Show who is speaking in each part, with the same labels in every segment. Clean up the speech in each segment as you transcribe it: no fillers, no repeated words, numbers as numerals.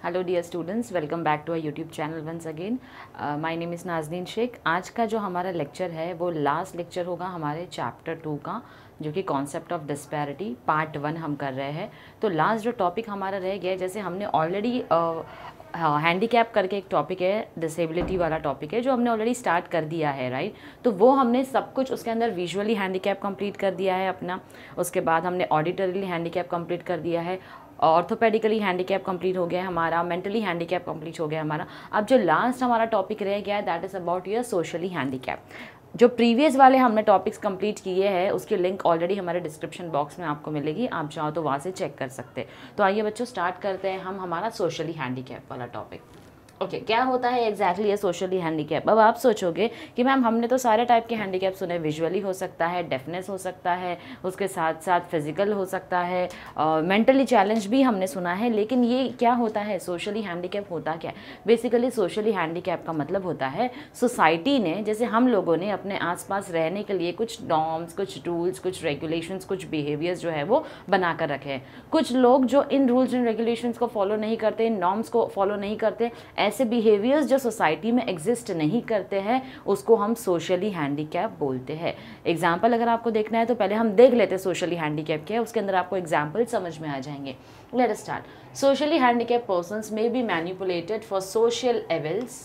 Speaker 1: Hello dear students, welcome back to our YouTube channel once again. My name is Nazneen Shaikh. आज का जो हमारा lecture है वो लास्ट लेक्चर होगा हमारे चैप्टर 2 का, जो कि कॉन्सेप्ट ऑफ डिस्पैरिटी पार्ट 1 हम कर रहे हैं। तो लास्ट जो टॉपिक हमारा रह गया है, जैसे हमने ऑलरेडी हैंडीकैप करके एक टॉपिक है, डिसेबिलिटी वाला टॉपिक है, जो हमने ऑलरेडी स्टार्ट कर दिया है, राइट। तो वो हमने सब कुछ उसके अंदर विजुअली हैंडीकैप कंप्लीट कर दिया है अपना। उसके बाद हमने ऑडिटरली हैंडीकैप कंप्लीट कर दिया है, ऑर्थोपेडिकली हैंडीकैप कंप्लीट हो गया है हमारा, मेंटली हैंडीकैप कंप्लीट हो गया हमारा। अब जो लास्ट हमारा टॉपिक रह गया है that is about your socially handicap. जो प्रीवियस वाले हमने टॉपिक्स कंप्लीट किए हैं उसकी लिंक ऑलरेडी हमारे डिस्क्रिप्शन बॉक्स में आपको मिलेगी, आप चाहो तो वहाँ से चेक कर सकते हैं। तो आइए बच्चों स्टार्ट करते हैं हम हमारा सोशली हैंडीकैप वाला टॉपिक। ओके, क्या होता है एग्जैक्टली ये सोशली हैंडीकैप? अब आप सोचोगे कि मैम हमने तो सारे टाइप के हैंडीकैप सुने, विजुअली हो सकता है, डेफनेस हो सकता है, उसके साथ साथ फिजिकल हो सकता है, मेंटली चैलेंज भी हमने सुना है, लेकिन ये क्या होता है सोशली हैंडीकैप होता क्या है? बेसिकली सोशली हैंडीकैप का मतलब होता है सोसाइटी ने, जैसे हम लोगों ने अपने आसपास रहने के लिए कुछ नॉर्म्स, कुछ रूल्स, कुछ रेगुलेशंस, कुछ बिहेवियर्स जो है वो बना कर रखे हैं। कुछ लोग जो इन रूल्स एंड रेगुलेशंस को फॉलो नहीं करते, इन नॉर्म्स को फॉलो नहीं करते, ऐसे बिहेवियर्स जो सोसाइटी में एग्जिस्ट नहीं करते हैं, उसको हम सोशली हैंडीकैप बोलते हैं। एग्जाम्पल अगर आपको देखना है तो पहले हम देख लेते हैं सोशली हैंडीकैप क्या है, उसके अंदर आपको एग्जाम्पल समझ में आ जाएंगे। Let us start. Socially handicap persons may be manipulated for social evils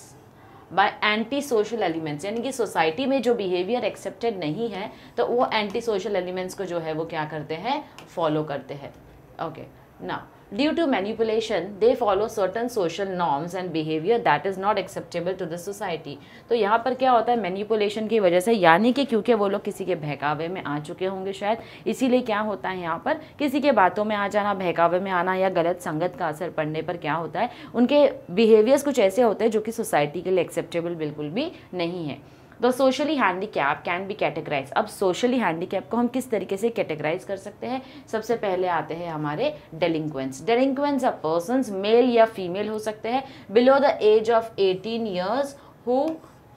Speaker 1: bye anti social elements, यानी कि सोसाइटी में जो बिहेवियर एक्सेप्टेड नहीं है तो वो एंटी सोशल एलिमेंट्स को जो है वो क्या करते हैं, फॉलो करते हैं। Okay, now due to manipulation they follow certain social norms and behavior that is not acceptable to the society। तो यहाँ पर क्या होता है, मैनिपुलेशन की वजह से, यानी कि क्योंकि वो लोग किसी के बहकावे में आ चुके होंगे शायद, इसीलिए क्या होता है यहाँ पर किसी के बातों में आ जाना, बहकावे में आना या गलत संगत का असर पड़ने पर क्या होता है, उनके बिहेवियर्स कुछ ऐसे होते हैं जो कि सोसाइटी के लिए एक्सेप्टेबल बिल्कुल भी नहीं है। तो socially handicap can be categorise. अब सोशली हैंडीकैप को हम किस तरीके से कैटेगराइज कर सकते हैं? सबसे पहले आते हैं हमारे delinquents. Delinquents are persons, male या फीमेल हो सकते हैं, below the age of 18 years who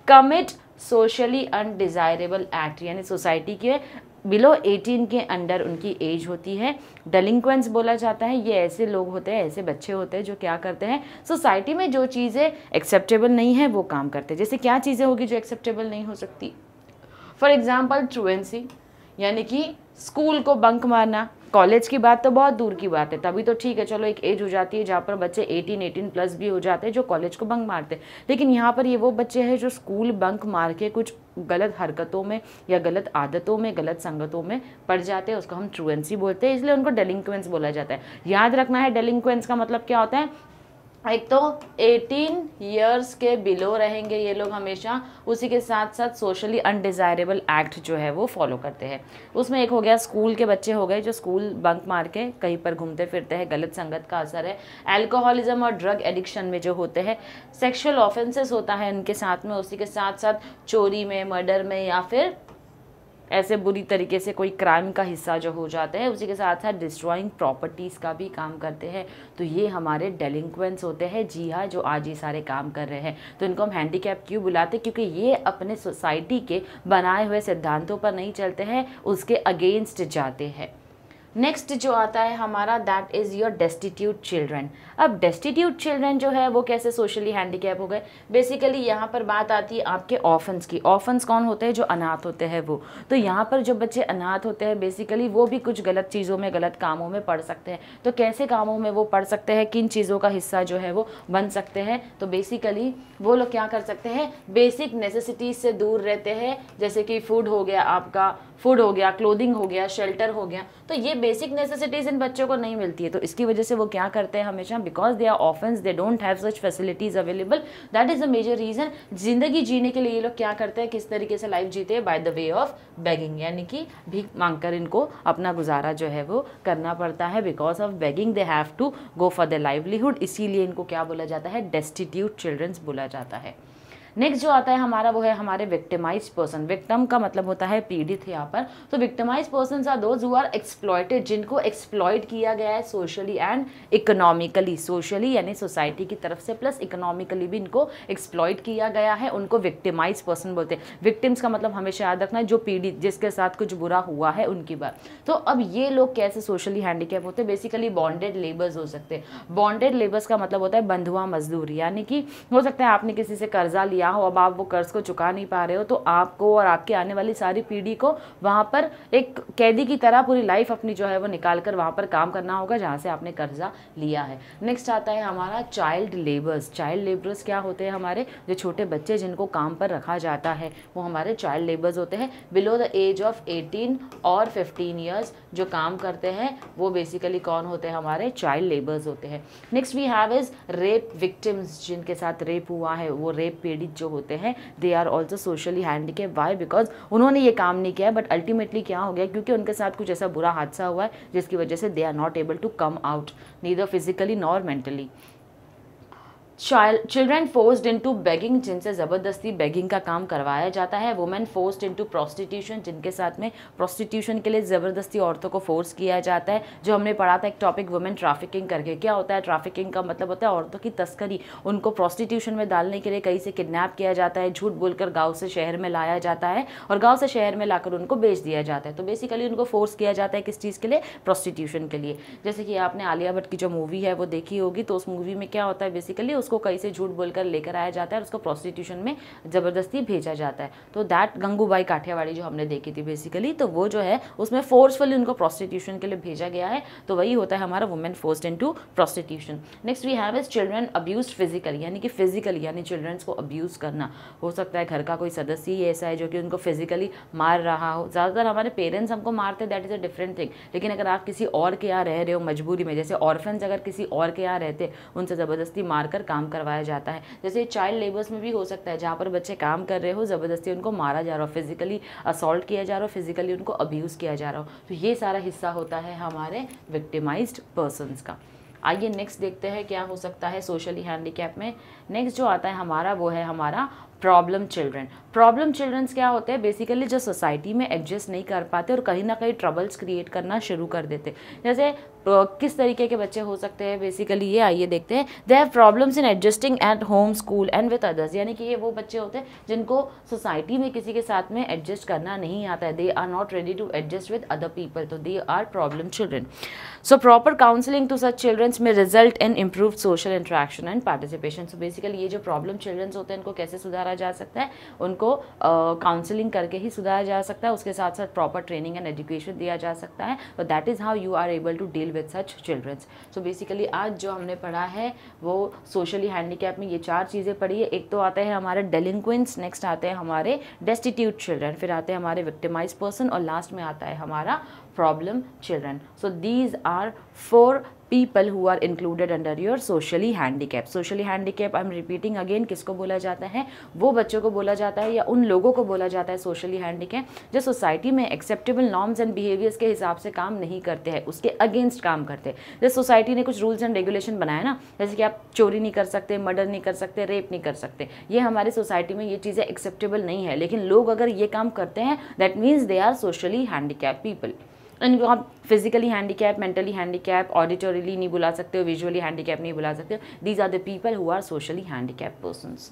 Speaker 1: commit socially undesirable act, यानी सोसाइटी के बिलो 18 के अंडर उनकी एज होती है, डेलिंक्वेंट्स बोला जाता है। ये ऐसे लोग होते हैं, ऐसे बच्चे होते हैं जो क्या करते हैं, सोसाइटी में जो चीज़ें एक्सेप्टेबल नहीं है वो काम करते हैं। जैसे क्या चीज़ें होगी जो एक्सेप्टेबल नहीं हो सकती? फॉर एग्जाम्पल ट्रुएंसी, यानी कि स्कूल को बंक मारना। कॉलेज की बात तो बहुत दूर की बात है, तभी तो ठीक है, चलो एक एज हो जाती है जहाँ पर बच्चे 18 प्लस भी हो जाते हैं जो कॉलेज को बंक मारते हैं। लेकिन यहाँ पर ये वो बच्चे हैं जो स्कूल बंक मार के कुछ गलत हरकतों में या गलत आदतों में, गलत संगतों में पड़ जाते हैं, उसको हम ट्रुएंसी बोलते हैं, इसलिए उनको डेलिंक्वेंट्स बोला जाता है। याद रखना है डेलिंक्वेंट्स का मतलब क्या होता है, एक तो 18 ईयर्स के बिलो रहेंगे ये लोग हमेशा, उसी के साथ साथ सोशली अनडिजायरेबल एक्ट जो है वो फॉलो करते हैं। उसमें एक हो गया स्कूल के बच्चे हो गए जो स्कूल बंक मार के कहीं पर घूमते फिरते हैं, गलत संगत का असर है। अल्कोहलिज्म और ड्रग एडिक्शन में जो होते हैं, सेक्सुअल ऑफेंसेस होता है इनके साथ में, उसी के साथ साथ चोरी में, मर्डर में, या फिर ऐसे बुरी तरीके से कोई क्राइम का हिस्सा जो हो जाते हैं, उसी के साथ साथ डिस्ट्रॉइंग प्रॉपर्टीज़ का भी काम करते हैं। तो ये हमारे डेलिंक्वेंट्स होते हैं, जी हाँ, जो आज ये सारे काम कर रहे हैं। तो इनको हम हैंडीकैप क्यों बुलाते हैं? क्योंकि ये अपने सोसाइटी के बनाए हुए सिद्धांतों पर नहीं चलते हैं, उसके अगेंस्ट जाते हैं। नेक्स्ट जो आता है हमारा that is your destitute children. अब डेस्टिट्यूट चिल्ड्रन जो है वो कैसे सोशली हैंडीकैप हो गए? बेसिकली यहाँ पर बात आती है आपके ऑर्फन्स की। ऑर्फन्स कौन होते हैं? जो अनाथ होते हैं वो। तो यहाँ पर जो बच्चे अनाथ होते हैं बेसिकली वो भी कुछ गलत चीज़ों में, गलत कामों में पड़ सकते हैं। तो कैसे कामों में वो पड़ सकते हैं, किन चीज़ों का हिस्सा जो है वो बन सकते हैं? तो बेसिकली वो लोग क्या कर सकते हैं, बेसिक नेसेसिटीज से दूर रहते हैं, जैसे कि फूड हो गया आपका, फूड हो गया, क्लोथिंग हो गया, शेल्टर हो गया। तो ये बेसिक नेसेसिटीज इन बच्चों को नहीं मिलती है, तो इसकी वजह से वो क्या करते हैं हमेशा, because they are offence, they don't have such facilities available, that is a major reason. जिंदगी जीने के लिए ये लोग क्या करते हैं, किस तरीके से लाइफ जीते हैं? By the way of begging, यानी कि भीख मांगकर इनको अपना गुजारा जो है वो करना पड़ता है। Because of begging they have to go for the livelihood, इसीलिए इनको क्या बोला जाता है, डेस्टिट्यूट चिल्ड्रंस बोला जाता है। नेक्स्ट जो आता है हमारा वो है हमारे विक्टिमाइज्ड पर्सन। विक्टिम का मतलब होता है पीड़ित यहाँ पर। तो victimised persons are those who are exploited, जिनको एक्सप्लॉइट किया गया है सोशली एंड इकोनॉमिकली। सोशली यानी सोसाइटी की तरफ से प्लस इकोनॉमिकली भी इनको एक्सप्लॉइट किया गया है, उनको विक्टिमाइज्ड पर्सन बोलते हैं। विक्टिम्स का मतलब हमेशा याद रखना है जो पीड़ित, जिसके साथ कुछ बुरा हुआ है उनकी बात। तो अब ये लोग कैसे सोशली हैंडीकैप होते हैं? बेसिकली बॉन्डेड लेबर्स हो सकते हैं। बॉन्डेड लेबर्स का मतलब होता है बंधुआ मजदूर, यानी कि हो सकता है आपने किसी से कर्जा लिया हो, अब आप वो कर्ज को चुका नहीं पा रहे हो, तो आपको और आपके आने वाली सारी पीढ़ी को वहां पर एक कैदी की तरह पूरी लाइफ अपनी जो है वो निकाल कर वहां पर काम करना होगा जहां से आपने कर्जा लिया है। नेक्स्ट आता है हमारा चाइल्ड लेबर्स। चाइल्ड लेबर्स क्या होते हैं? हमारे जो छोटे बच्चे जिनको काम पर रखा जाता है वो हमारे चाइल्ड लेबर्स होते हैं। बिलो द एज ऑफ 18 और 15 ईयर्स जो काम करते हैं वो बेसिकली कौन होते हैं? हमारे चाइल्ड लेबर्स होते हैं। Next we have is rape victims, जिनके साथ रेप हुआ है, वो रेप पीड़ित जो होते हैं, they are also socially handicap. Why? Because उन्होंने ये काम नहीं किया बट अल्टीमेटली क्या हो गया, क्योंकि उनके साथ कुछ ऐसा बुरा हादसा हुआ है जिसकी वजह से they are not able to come out neither physically nor mentally. Children forced into begging, जिनसे ज़बरदस्ती बेगिंग का काम करवाया जाता है। वुमेन फोर्स्ड इनटू प्रोस्टिट्यूशन, जिनके साथ में प्रोस्टिट्यूशन के लिए ज़बरदस्ती औरतों को फोर्स किया जाता है। जो हमने पढ़ा था एक टॉपिक वुमेन ट्रैफिकिंग करके, क्या होता है ट्रैफिकिंग का मतलब होता है औरतों की तस्करी। उनको प्रोस्टिट्यूशन में डालने के लिए कहीं से किडनैप किया जाता है, झूठ बोलकर गाँव से शहर में लाया जाता है और गाँव से शहर में लाकर उनको बेच दिया जाता है। तो बेसिकली उनको फोर्स किया जाता है किस चीज़ के लिए? प्रोस्टिट्यूशन के लिए। जैसे कि आपने आलिया भट्ट की जो मूवी है वो देखी होगी, तो उस मूवी में क्या होता है बेसिकली उसको कहीं से झूठ बोलकर लेकर आया जाता है और उसको प्रोस्टिट्यूशन में जबरदस्ती भेजा जाता है। तो दैट गंगूबाई काठियावाड़ी जो हमने देखी थी बेसिकली, तो वो जो है उसमें फोर्सफुली उनको प्रोस्टिट्यूशन के लिए भेजा गया है। तो वही होता है हमारा women forced into prostitution. Next we have is children abused physically, यानी कि फिजिकली यानी चिल्ड्रंस को अब्यूज करना। हो सकता है घर का कोई सदस्य ही ऐसा है जो कि उनको फिजिकली मार रहा हो। ज़्यादातर हमारे पेरेंट्स हमको मारते हैं, that is a different thing. लेकिन अगर आप किसी और के यहाँ रह रहे हो मजबूरी में, जैसे ऑर्फन्स अगर किसी और के यहाँ रहते उनसे ज़बरदस्ती मारकर काम करवाया जाता है। जैसे चाइल्ड लेबर्स में भी हो सकता है जहाँ पर बच्चे काम कर रहे हो, ज़बरदस्ती उनको मारा जा रहा हो, फिजिकली असॉल्ट किया जा रहा हो, फिजिकली उनको अब्यूज़ किया जा रहा हो। तो ये सारा हिस्सा होता है हमारे विक्टिमाइज्ड पर्सन्स का। आइए नेक्स्ट देखते हैं क्या हो सकता है सोशली हैंडीकैप में। नेक्स्ट जो आता है हमारा वो है हमारा प्रॉब्लम चिल्ड्रन। प्रॉब्लम चिल्ड्रंस क्या होते हैं? बेसिकली जो सोसाइटी में एडजस्ट नहीं कर पाते और कहीं ना कहीं ट्रबल्स क्रिएट करना शुरू कर देते। जैसे किस तरीके के बच्चे हो सकते हैं बेसिकली ये आइए देखते हैं। They have problems in adjusting at home, school and with others, यानी कि ये वो बच्चे होते हैं जिनको सोसाइटी में किसी के साथ में एडजस्ट करना नहीं आता है। They are not ready to adjust with other people, तो they are problem children. So proper counselling to such childrens में result in improved social interaction and participation. So basically ये जो प्रॉब्लम चिल्ड्रंस होते हैं इनको कैसे सुधारा जा सकता है? उनको काउंसलिंग करके ही सुधारा जा सकता है, उसके साथ साथ प्रॉपर ट्रेनिंग एंड एजुकेशन दिया जा सकता है। तो that is how you are able to deal with such childrens. So basically आज जो हमने पढ़ा है वो सोशली हैंडीकैप में ये 4 चीज़ें पढ़ी है। एक तो आते हैं हमारे डेलिंक्वेंट्स, नेक्स्ट आते हैं हमारे डेस्टिट्यूट चिल्ड्रन, फिर आते हैं हमारे विक्टिमाइज पर्सन और लास्ट में आता है हमारा problem children. So these are 4 people who are included under your socially handicapped. Socially handicapped, I'm repeating again, किसको बोला जाता है? वो बच्चों को बोला जाता है या उन लोगों को बोला जाता है socially handicapped जो सोसाइटी में acceptable norms and behaviors के हिसाब से काम नहीं करते हैं, उसके अगेंस्ट काम करते हैं। जैसे सोसाइटी ने कुछ रूल्स एंड रेगुलेशन बनाया ना, जैसे कि आप चोरी नहीं कर सकते, मर्डर नहीं कर सकते, रेप नहीं कर सकते, ये हमारी सोसाइटी में ये चीज़ें एक्सेप्टेबल नहीं है। लेकिन लोग अगर ये काम करते हैं that means they are socially handicap people. इनको आप physically handicap, mentally handicap, auditorily नहीं बुला सकते हो, विजुअली हैंडीकैप नहीं बुला सकते हो। These are the people who are socially handicap persons.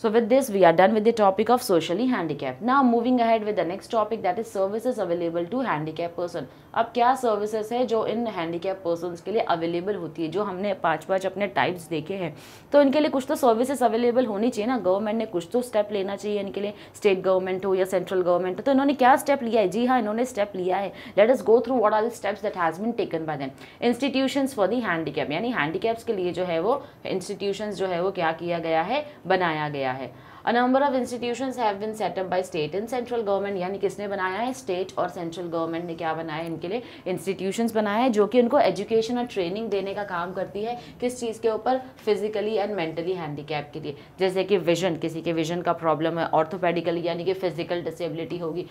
Speaker 1: So with this we are done with the topic of socially handicapped. Now moving ahead with the next topic, that is services available to handicapped person. अब क्या services है जो इन handicap persons के लिए available होती है? जो हमने 5 अपने टाइप्स देखे हैं, तो इनके लिए कुछ तो सर्विसेज अवेलेबल होनी चाहिए ना। गवर्नमेंट ने कुछ तो स्टेप लेना चाहिए इनके लिए, स्टेट गवर्नमेंट हो या सेंट्रल गवर्नमेंट हो। तो इन्होंने क्या स्टेप लिया है? जी हाँ, इन्होंने स्टेप लिया है। Let us go through what are the steps that has been taken by them. Institutions for the handicap, यानी हैंडीकैप्स के लिए जो है वो इंस्टीट्यूशंस जो है वो क्या किया गया है? बनाया गया है। A number of institutions have been set up by state and central government, यानी किसने बनाया है? स्टेट और सेंट्रल गवर्नमेंट ने क्या बनाया है? इनके लिए इंस्टीट्यूशंस बनाया है जो कि उनको एजुकेशन और ट्रेनिंग देने का काम करती है। किस चीज़ के ऊपर? फिजिकली एंड मेंटली हैंडीकैप के लिए। जैसे कि विजन, किसी के विजन का प्रॉब्लम है, ऑर्थोपेडिकली यानी कि फिजिकल डिसेबिलिटी होगी,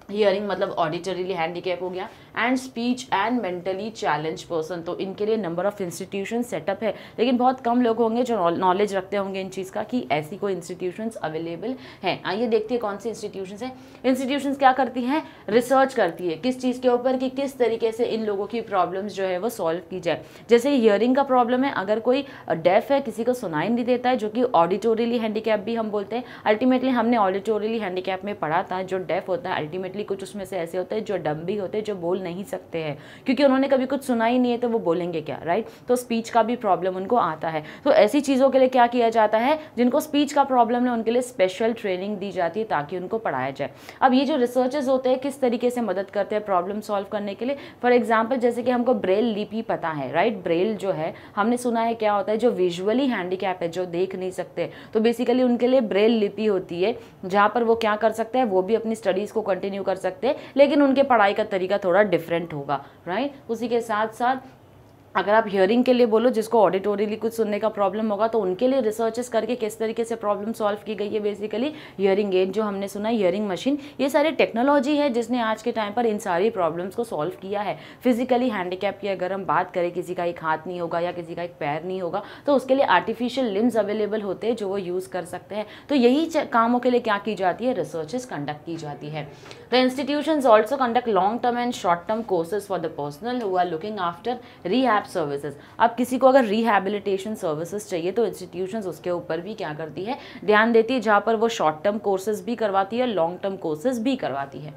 Speaker 1: हियरिंग मतलब ऑडिटरीली हैंडीकैप हो गया, and speech and mentally challenge person. तो इनके लिए नंबर ऑफ इंस्टीट्यूशन सेटअप है, लेकिन बहुत कम लोग होंगे जो नॉलेज रखते होंगे इन चीज़ का कि ऐसी कोई इंस्टीट्यूशंस अवेलेबल हैं। आइए देखते हैं कौन सी इंस्टीट्यूशंस है। इंस्टीट्यूशंस क्या करती हैं? रिसर्च करती है किस चीज़ के ऊपर कि किस तरीके से इन लोगों की प्रॉब्लम्स जो है वो सॉल्व की जाए। जैसे हियरिंग का प्रॉब्लम है, अगर कोई डेफ है, किसी को सुनाई नहीं देता है, जो कि ऑडिटोरियली हैंडीकैप भी हम बोलते हैं। अल्टीमेटली हमने ऑडिटोरियली हैंडीकैप में पढ़ा था, जो डेफ होता है अल्टीमेटली कुछ उसमें से ऐसे होते हैं जो डम भी होते हैं, जो बोल नहीं सकते हैं, क्योंकि उन्होंने कभी कुछ सुना ही नहीं है तो वो बोलेंगे क्या, राइट। तो स्पीच का भी प्रॉब्लम उनको आता है। तो ऐसी चीज़ों के लिए क्या किया जाता है, जिनको स्पीच का प्रॉब्लम है उनके लिए स्पेशल ट्रेनिंग दी जाती है ताकि उनको पढ़ाया जाए। अब ये जो रिसर्चर्स होते हैं किस तरीके से मदद करते हैं प्रॉब्लम सॉल्व करने के लिए। फॉर एग्जाम्पल जैसे कि हमको ब्रेल लिपि पता है, राइट। ब्रेल जो है हमने सुना है क्या होता है, जो विजुअली हैंडीकैप है, जो देख नहीं सकते, तो बेसिकली उनके लिए ब्रेल लिपि होती है, जहाँ पर वो क्या कर सकते हैं, वो भी अपनी स्टडीज़ को कंटिन्यू कर सकते हैं, लेकिन उनके पढ़ाई का तरीका थोड़ा डिफरेंट होगा, राइट। उसी के साथ साथ अगर आप हियरिंग के लिए बोलो, जिसको ऑडिटोरियली कुछ सुनने का प्रॉब्लम होगा, तो उनके लिए रिसर्चेस करके किस तरीके से प्रॉब्लम सॉल्व की गई है। बेसिकली हियरिंग एड जो हमने सुना, हियरिंग मशीन, ये सारी टेक्नोलॉजी है जिसने आज के टाइम पर इन सारी प्रॉब्लम्स को सॉल्व किया है। फिजिकली हैंडीकैप की अगर हम बात करें, किसी का एक हाथ नहीं होगा या किसी का एक पैर नहीं होगा, तो उसके लिए आर्टिफिशियल लिम्स अवेलेबल होते हैं जो वो यूज़ कर सकते हैं। तो यही कामों के लिए क्या की जाती है, रिसर्चेस कंडक्ट की जाती है। The institutions also conduct long term and short term courses for the personal who are looking after rehab services. अब किसी को अगर रिहैबिलिटेशन सर्विसेज चाहिए तो इंस्टीट्यूशंस उसके ऊपर भी क्या करती है, ध्यान देती है, जहाँ पर वो शॉर्ट टर्म कोर्सेज भी करवाती है, लॉन्ग टर्म कोर्सेज भी करवाती है।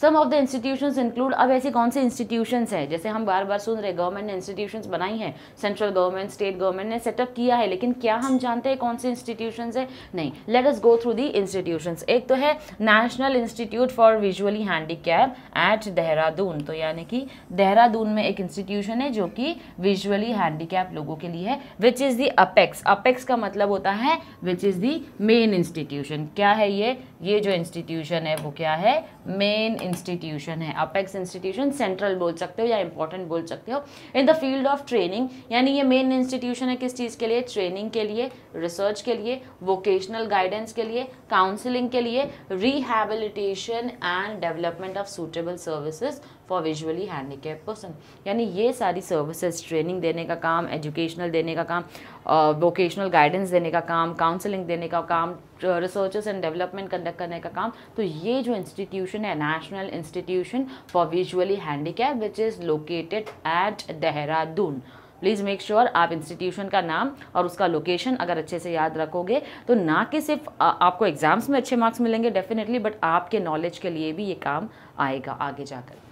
Speaker 1: सम ऑफ द इंस्टीट्यूशंस इंक्लूड, अब ऐसी कौन से इंस्टीट्यूशंस हैं, जैसे हम बार बार सुन रहे गवर्नमेंट ने इंस्टीट्यूशंस बनाई हैं, सेंट्रल गवर्नमेंट, स्टेट गवर्नमेंट ने सेटअप किया है, लेकिन क्या हम जानते हैं कौन से इंस्टीट्यूशंस है? नहीं। Let us go through the institutions. एक तो है national institute for visually handicap at Dehradun, तो यानी कि देहरादून में एक इंस्टीट्यूशन है जो कि विजुअली हैंडीकैप लोगों के लिए है, which is the apex. Apex का मतलब होता है which is the main institution. क्या है ये जो इंस्टीट्यूशन है वो क्या है, मेन इंस्टीट्यूशन है। अपेक्स इंस्टीट्यूशन सेंट्रल बोल सकते हो या इंपॉर्टेंट बोल सकते हो। इन द फील्ड ऑफ ट्रेनिंग, यानी ये मेन इंस्टीट्यूशन है किस चीज़ के लिए, ट्रेनिंग के लिए, रिसर्च के लिए, वोकेशनल गाइडेंस के लिए, काउंसलिंग के लिए, rehabilitation and development of suitable services for visually handicap person. यानी ये सारी सर्विसेज, ट्रेनिंग देने का काम, एजुकेशनल देने का काम, वोकेशनल गाइडेंस देने का काम, काउंसलिंग देने का काम, रिसर्चेस एंड डेवलपमेंट कंडक्ट करने का काम, तो ये जो इंस्टीट्यूशन है national institution for visually handicap which is located at Dehradun. Please make sure आप इंस्टीट्यूशन का नाम और उसका लोकेशन अगर अच्छे से याद रखोगे तो ना कि सिर्फ आपको एग्जाम्स में अच्छे मार्क्स मिलेंगे डेफिनेटली, बट आपके नॉलेज के लिए भी ये काम आएगा आगे जाकर।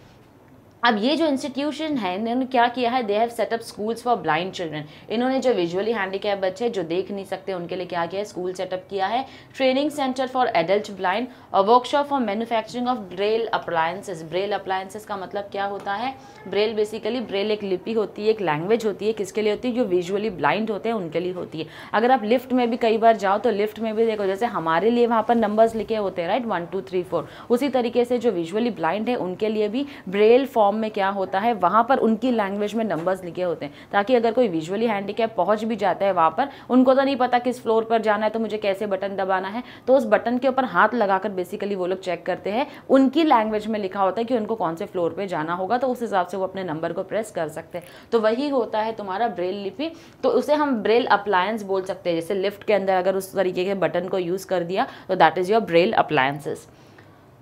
Speaker 1: अब ये जो इंस्टीट्यूशन है इन्होंने क्या किया है, they have setup schools for blind children. इन्होंने जो विजुअली हैंडीकैप बच्चे जो देख नहीं सकते उनके लिए क्या किया है, स्कूल सेटअप किया है। Training centre for adult blind और workshop for manufacturing of braille appliances. Braille appliances का मतलब क्या होता है, ब्रेल बेसिकली, ब्रेल एक लिपि होती है, एक लैंग्वेज होती है, किसके लिए होती है, जो विजुअली ब्लाइंड होते हैं उनके लिए होती है। अगर आप लिफ्ट में भी कई बार जाओ तो लिफ्ट में भी देखो, जैसे हमारे लिए वहाँ पर नंबर्स लिखे होते हैं, राइट, 1 2 3 4, उसी तरीके से जो विजुअली ब्लाइंड है उनके लिए भी ब्रेल फॉर्म में क्या होता है, वहाँ पर उनकी लैंग्वेज में नंबर्स लिखे होते हैं, ताकि अगर कोई विजुअली हैंडीकैप पहुँच भी जाता है वहाँ पर, उनको तो नहीं पता किस फ्लोर पर जाना है तो मुझे कैसे बटन दबाना है, तो उस बटन के ऊपर हाथ लगाकर बेसिकली वो लोग चेक करते हैं, उनकी लैंग्वेज में लिखा होता है कि उनको कौन से फ्लोर पे जाना होगा, तो उस हिसाब से वो अपने नंबर को प्रेस कर सकते हैं। तो वही होता है तुम्हारा ब्रेल लिपि, तो उसे हम ब्रेल अप्लायंस बोल सकते हैं। जैसे लिफ्ट के अंदर अगर उस तरीके के बटन को यूज़ कर दिया तो that is your Braille appliances.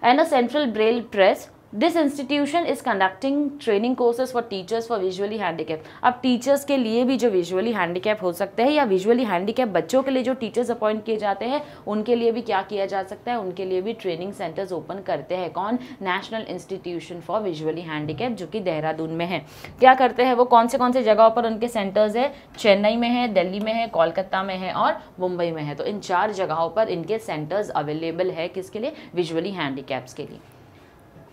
Speaker 1: And a central Braille press. This institution is conducting training courses for teachers for visually handicap. अब टीचर्स के लिए भी जो विजुअली हैंडीकैप हो सकते हैं या विजुअली हैंडीकैप बच्चों के लिए जो टीचर्स अपॉइंट किए जाते हैं उनके लिए भी क्या किया जा सकता है, उनके लिए भी ट्रेनिंग सेंटर्स ओपन करते हैं। कौन, national institution for visually handicap जो कि देहरादून में है। क्या करते हैं वो, कौन से जगहों पर उनके सेंटर्स है, चेन्नई में है, दिल्ली में है, कोलकाता में है और मुंबई में है। तो इन 4 जगहों पर इनके सेंटर्स अवेलेबल है, किसके लिए, विजुअली हैंडीकैप्स के लिए।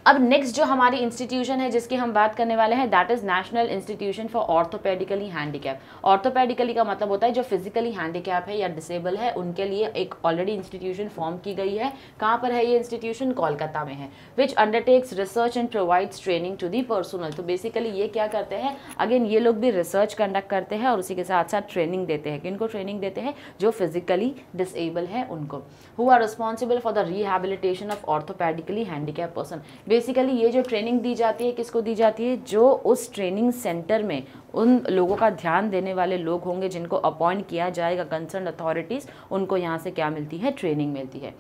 Speaker 1: अब नेक्स्ट जो हमारी इंस्टीट्यूशन है जिसकी हम बात करने वाले हैं that is national institution for orthopedically handicap. Orthopedically का मतलब होता है जो फिजिकली हैंडीकैप है या डिसेबल है उनके लिए एक ऑलरेडी इंस्टीट्यूशन फॉर्म की गई है। कहाँ पर है ये इंस्टीट्यूशन, कोलकाता में है। Which undertakes research and provides training to the personal. तो बेसिकली ये क्या करते हैं, अगेन ये लोग भी रिसर्च कंडक्ट करते हैं और उसी के साथ साथ ट्रेनिंग देते हैं। किनको ट्रेनिंग देते हैं, जो फिजिकली डिसेबल है उनको। Who are responsible for the rehabilitation of orthopedically handicap person. Basically ये जो ट्रेनिंग दी जाती है किसको दी जाती है, जो उस ट्रेनिंग सेंटर में उन लोगों का ध्यान देने वाले लोग होंगे जिनको अपॉइंट किया जाएगा, कंसर्न अथॉरिटीज़, उनको यहाँ से क्या मिलती है, ट्रेनिंग मिलती है।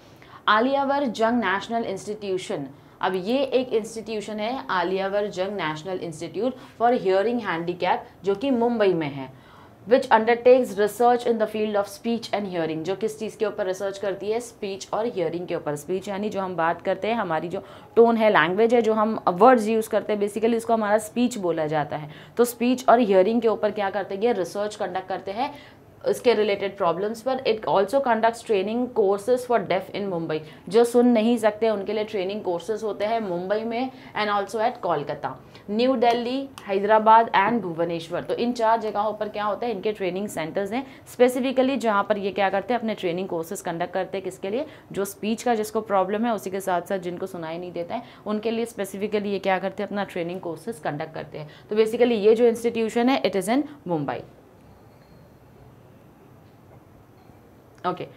Speaker 1: आलियावर जंग नेशनल इंस्टीट्यूशन, अब ये एक इंस्टीट्यूशन है Aliyavar Jung national institute for hearing handicap, जो कि मुंबई में है। Which undertakes research in the field of speech and hearing, जो किस चीज़ के ऊपर रिसर्च करती है, स्पीच और हियरिंग के ऊपर। स्पीच यानी जो हम बात करते हैं, हमारी जो टोन है, लैंग्वेज है, जो हम वर्ड्स यूज़ करते हैं, बेसिकली इसको हमारा स्पीच बोला जाता है। तो स्पीच और हियरिंग के ऊपर क्या करते हैं, ये रिसर्च कंडक्ट करते हैं इसके रिलेटेड प्रॉब्लम्स पर। It also conducts training courses for deaf in Mumbai, जो सुन नहीं सकते उनके लिए ट्रेनिंग कोर्सेज होते हैं मुंबई में, and also at Kolkata, New Delhi, Hyderabad and Bhubaneswar. तो इन 4 जगहों पर क्या होता है, इनके ट्रेनिंग सेंटर्स हैं स्पेसिफिकली, जहाँ पर ये क्या करते हैं, अपने ट्रेनिंग कोर्सेज कंडक्ट करते हैं। किसके लिए, जो स्पीच का जिसको प्रॉब्लम है, उसी के साथ साथ जिनको सुनाई नहीं देता है उनके लिए स्पेसिफिकली ये क्या करते हैं, अपना ट्रेनिंग कोर्सेज कंडक्ट करते हैं। तो बेसिकली ये जो इंस्टीट्यूशन है it is in Mumbai. Okay,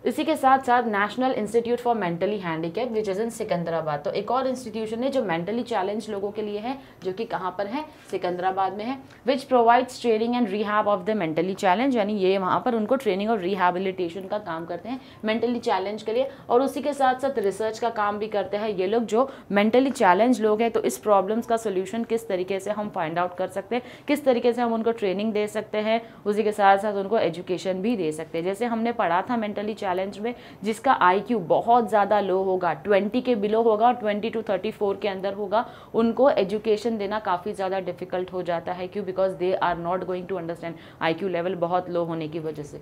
Speaker 1: इसी के साथ साथ national institute for mentally handicap which is in Secunderabad. तो एक और इंस्टीट्यूशन है जो मेंटली चैलेंज लोगों के लिए है, जो कि कहाँ पर है, सिकंदराबाद में है। Which provides training and rehab of the mentally challenge, यानी ये वहाँ पर उनको ट्रेनिंग और रिहैबिलिटेशन का काम करते हैं मेंटली चैलेंज के लिए, और उसी के साथ साथ रिसर्च का काम भी करते हैं ये लोग। जो मेंटली चैलेंज लोग हैं, तो इस प्रॉब्लम्स का सोल्यूशन किस तरीके से हम फाइंड आउट कर सकते हैं, किस तरीके से हम उनको ट्रेनिंग दे सकते हैं, उसी के साथ साथ उनको एजुकेशन भी दे सकते हैं। जैसे हमने पढ़ा था मेंटली चैलेंज में, जिसका IQ बहुत ज़्यादा लो होगा, 20 के बिलो होगा, 20 to 34 के अंदर होगा, उनको एजुकेशन देना काफ़ी ज़्यादा डिफिकल्ट हो जाता है। क्यों, because they are not going to understand, IQ level बहुत लो होने की वजह से।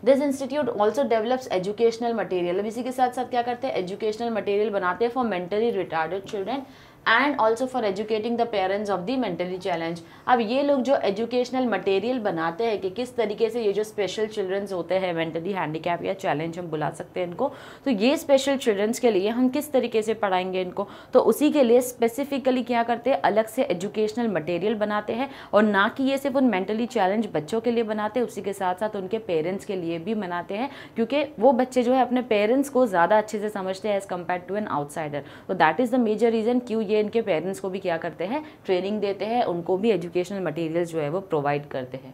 Speaker 1: This institute also develops educational material, अब इसी के साथ साथ क्या करते हैं, एजुकेशनल मटेरियल बनाते हैं for mentally retarded children and also for educating the parents of the mentally challenge. अब ये लोग जो एजुकेशनल मटेरियल बनाते हैं कि किस तरीके से ये जो स्पेशल चिल्ड्रंस होते हैं, मेंटली हैंडीकैप या चैलेंज हम बुला सकते हैं इनको, तो ये स्पेशल चिल्ड्रंस के लिए हम किस तरीके से पढ़ाएंगे इनको, तो उसी के लिए स्पेसिफिकली क्या करते हैं, अलग से एजुकेशनल मटेरियल बनाते हैं। और ना कि ये सिर्फ उन मेंटली चैलेंज बच्चों के लिए बनाते हैं, उसी के साथ साथ उनके पेरेंट्स के लिए भी बनाते हैं, क्योंकि वो बच्चे जो है अपने पेरेंट्स को ज़्यादा अच्छे से समझते हैं as compare to an outsider. तो that is the major reason क्यों ये इनके पेरेंट्स को भी क्या करते हैं, ट्रेनिंग देते हैं, उनको भी एजुकेशनल मटेरियल्स जो है वो प्रोवाइड करते हैं।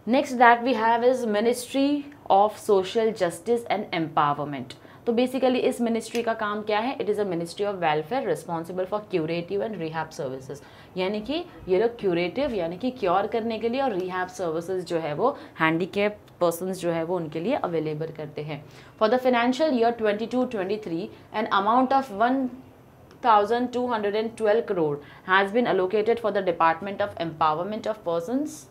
Speaker 1: Next that we have is ministry of social justice and empowerment. तो बेसिकली इस मिनिस्ट्री का काम क्या है, it is a ministry of welfare responsible for curative and rehab services, यानी कि ये लोग क्यूरेटिव यानी कि क्योर करने के लिए, और रिहैब सर्विसेज जो है वो हैंडीकैप पर्सन्स जो है वो उनके लिए अवेलेबल करते हैं। For the financial year 22-23 an amount of 1,212 crore has been allocated for the Department of Empowerment of Persons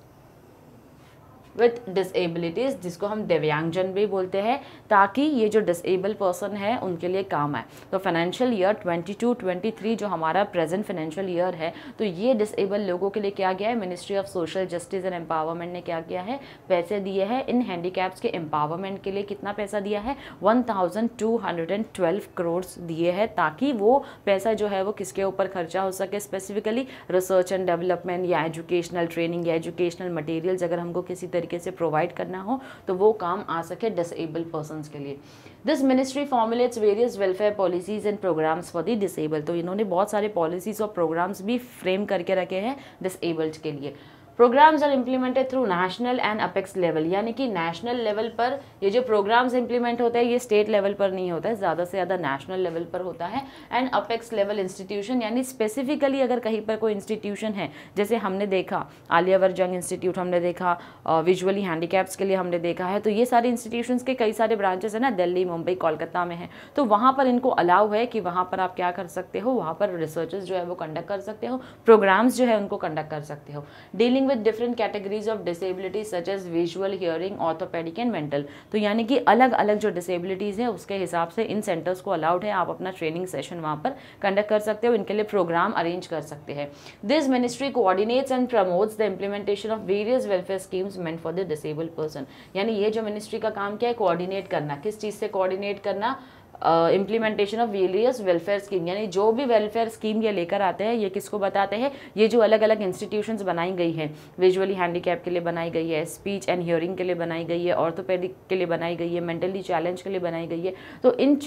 Speaker 1: with disabilities, जिसको हम दिव्यांगजन भी बोलते हैं, ताकि ये जो डिसेबल पर्सन है उनके लिए काम आए। तो फाइनेंशियल ईयर 22-23 जो हमारा प्रेजेंट फाइनेंशियल ईयर है, तो ये डिसेबल लोगों के लिए क्या गया है, ministry of social justice and empowerment ने क्या किया है, पैसे दिए हैं इन हैंडीकैप्स के एम्पावरमेंट के लिए। कितना पैसा दिया है, 1,212 करोड़ दिए हैं, ताकि वो पैसा जो है वो किसके ऊपर खर्चा हो सके, स्पेसिफिकली रिसर्च एंड डेवलपमेंट या एजुकेशनल ट्रेनिंग या एजुकेशनल मटेरियल्स अगर हमको किसी तरीके से प्रोवाइड करना हो तो वो काम आ सके डिसेबल पर्सन्स के लिए। This ministry formulates various welfare policies and programmes for the disable. तो इन्होंने बहुत सारे पॉलिसीज और प्रोग्राम्स भी फ्रेम करके रखे हैं डिसेबल्ड के लिए। Programmes are implemented through national and apex level, यानी कि नेशनल लेवल पर ये जो प्रोग्राम्स इंप्लीमेंट होते हैं ये स्टेट लेवल पर नहीं होता है, ज़्यादा से ज़्यादा नेशनल लेवल पर होता है। एंड अपेक्स लेवल इंस्टीट्यूशन, यानी स्पेसिफिकली अगर कहीं पर कोई इंस्टीट्यूशन है, जैसे हमने देखा आलियावर जंग इंस्टीट्यूट, हमने देखा विजुअली हैंडीकैप्स के लिए हमने देखा है, तो ये सारे इंस्टीट्यूशंस के कई सारे ब्रांचेस है ना, दिल्ली, मुंबई, कोलकाता में है, तो वहाँ पर इनको अलाउ है कि वहाँ पर आप क्या कर सकते हो, वहाँ पर रिसर्चेस जो है वो कंडक्ट कर सकते हो, प्रोग्राम्स जो है उनको कंडक्ट कर सकते हो, dealing with different categories of disabilities such as visual, hearing, orthopedic and mental। तो यानी कि अलग अलग जो डिसेबिलिटीज़ है उसके हिसाब से इन सेंटर्स को अलाउड है, आप अपना ट्रेनिंग सेशन वहाँ पर कंडक्ट कर सकते हो, इनके लिए प्रोग्राम अरेंज कर सकते हैं। This ministry coordinates and promotes the implementation of various welfare schemes meant for the disabled person. यानी ये जो मिनिस्ट्री का काम क्या है, कोऑर्डिनेट करना। किस चीज़ से कोऑर्डिनेट करना, implementation of various welfare scheme, यानी जो भी वेलफेयर स्कीम ये लेकर आते हैं ये किसको बताते हैं, ये जो अलग अलग इंस्टीट्यूशंस बनाई गई हैं, विजुअली हैंडीकैप के लिए बनाई गई है, स्पीच एंड हियरिंग के लिए बनाई गई है, ऑर्थोपेडिक के लिए बनाई गई है, मेंटली चैलेंज के लिए बनाई गई है। तो इन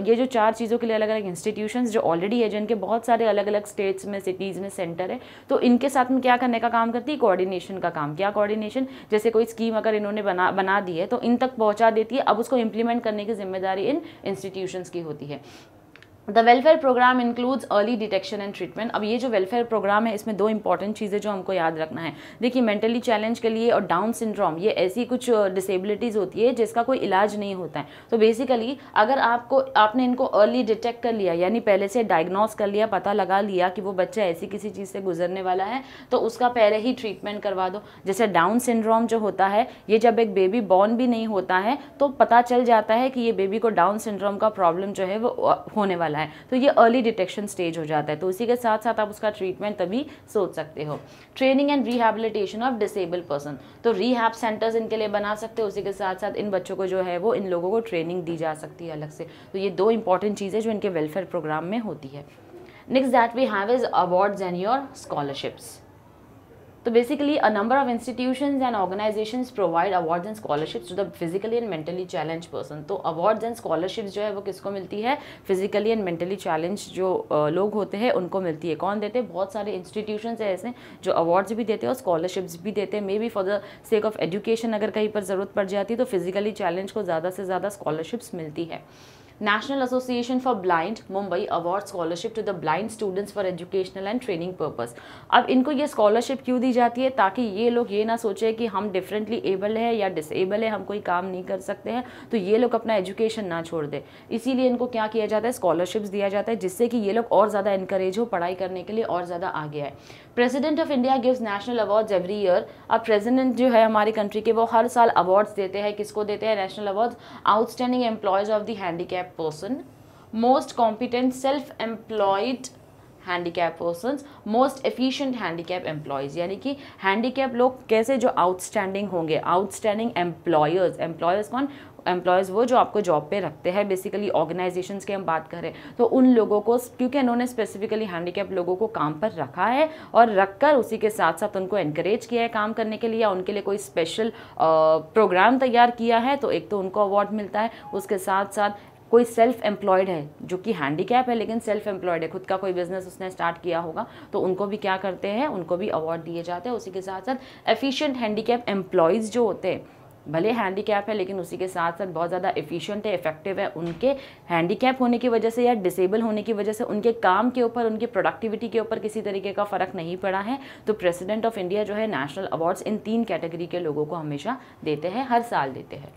Speaker 1: ये चार चीज़ों के लिए अलग अलग इंस्टीट्यूशंस जो ऑलरेडी है, जिनके बहुत सारे अलग अलग स्टेट्स में, सिटीज़ में सेंटर है, तो इनके साथ में क्या करने का काम करती है, कोऑर्डिनेशन का काम। क्या कोऑर्डिनेशन, जैसे कोई स्कीम अगर इन्होंने बना दी है तो इन तक पहुंचा देती है, अब उसको इंप्लीमेंट करने की जिम्मेदारी इन इंस्टीट्यूशंस की होती है। The welfare programme includes early detection and treatment. अब ये जो वेलफेयर प्रोग्राम है इसमें दो इंपॉर्टेंट चीज़ें जो हमको याद रखना है। देखिए, मेंटली चैलेंज के लिए और डाउन सिंड्रोम, ये ऐसी कुछ डिसेबिलिटीज़ होती है जिसका कोई इलाज नहीं होता है। तो बेसिकली अगर आपने इनको अर्ली डिटेक्ट कर लिया, यानी पहले से डायग्नोस कर लिया, पता लगा लिया कि वो बच्चा ऐसी किसी चीज़ से गुजरने वाला है, तो उसका पहले ही ट्रीटमेंट करवा दो। जैसे डाउन सिंड्रोम जो होता है, ये जब एक बेबी बॉर्न भी नहीं होता है तो पता चल जाता है कि ये बेबी को डाउन सिंड्रोम का प्रॉब्लम जो है वो होने वाला है, तो ये अर्ली डिटेक्शन स्टेज हो जाता है। तो इसी के साथ साथ आप उसका ट्रीटमेंट तभी सोच सकते हो। Training and rehabilitation of disabled person, तो रिहैब सेंटर्स इनके लिए बना सकते हो। उसी के साथ साथ इन बच्चों को जो है वो, इन लोगों को ट्रेनिंग दी जा सकती है अलग से। तो ये दो इंपॉर्टेंट चीज़ें जो इनके वेलफेयर प्रोग्राम में होती है। Next that we have is awards and your scholarships. तो basically a number of institutions and organisations provide awards and scholarships to the physically and mentally challenge person. तो अवार्ड्स एंड स्कॉलरशिप्स जो है वो किसको मिलती है, फिजिकली एंड मेंटली चैलेंज जो लोग होते हैं उनको मिलती है। कौन देते हैं, बहुत सारे इंस्टीट्यूशंस है ऐसे जो अवार्ड्स भी देते हैं और स्कॉलरशिप्स भी देते हैं। May be for the sake of education अगर कहीं पर ज़रूरत पड़ जाती है तो फिजिकली चैलेंज को ज़्यादा से ज़्यादा स्कॉलरशिप्स मिलती है। National Association for Blind Mumbai awards scholarship to the blind students for educational and training purpose। अब इनको ये स्कॉलरशिप क्यों दी जाती है, ताकि ये लोग ये ना सोचे कि हम डिफरेंटली एबल है या डिसेबल है, हम कोई काम नहीं कर सकते हैं, तो ये लोग अपना एजुकेशन ना छोड़ दे। इसीलिए इनको क्या किया जाता है, स्कॉलरशिप्स दिया जाता है, जिससे कि ये लोग और ज़्यादा इनकरेज हो पढ़ाई करने के लिए और ज़्यादा आगे आए। President of India gives national awards every year. अब प्रेसिडेंट जो है हमारी कंट्री के, वो हर साल अवार्ड्स देते हैं। किसको देते हैं, national awards, outstanding employees of the handicap person, most competent self employed handicap persons, most efficient handicap employees. यानी कि हैंडीकैप लोग कैसे जो आउटस्टैंडिंग होंगे, आउटस्टैंडिंग एम्प्लॉयर्स कौन, एम्प्लॉयज़ वो जो आपको जॉब पे रखते हैं। बेसिकली ऑर्गेनाइजेशंस की हम बात करें तो उन लोगों को, क्योंकि इन्होंने स्पेसिफिकली हैंडीकैप लोगों को काम पर रखा है और रखकर उसी के साथ साथ उनको एनकरेज किया है काम करने के लिए, या उनके लिए कोई स्पेशल प्रोग्राम तैयार किया है, तो एक तो उनको अवार्ड मिलता है। उसके साथ साथ कोई सेल्फ एम्प्लॉयड है जो कि हैंडीकैप है लेकिन सेल्फ एम्प्लॉयड है, खुद का कोई बिजनेस उसने स्टार्ट किया होगा, तो उनको भी क्या करते हैं, उनको भी अवार्ड दिए जाते हैं। उसी के साथ साथ एफिशिएंट हैंडीकैप एम्प्लॉयज़ जो होते हैं, भले हैंडीकैप है लेकिन उसी के साथ साथ बहुत ज़्यादा एफिशिएंट है, इफेक्टिव है, उनके हैंडीकैप होने की वजह से या डिसेबल होने की वजह से उनके काम के ऊपर, उनकी प्रोडक्टिविटी के ऊपर किसी तरीके का फ़र्क नहीं पड़ा है। तो प्रेसिडेंट ऑफ इंडिया जो है नेशनल अवार्ड्स इन 3 कैटेगरी के लोगों को हमेशा देते हैं, हर साल देते हैं।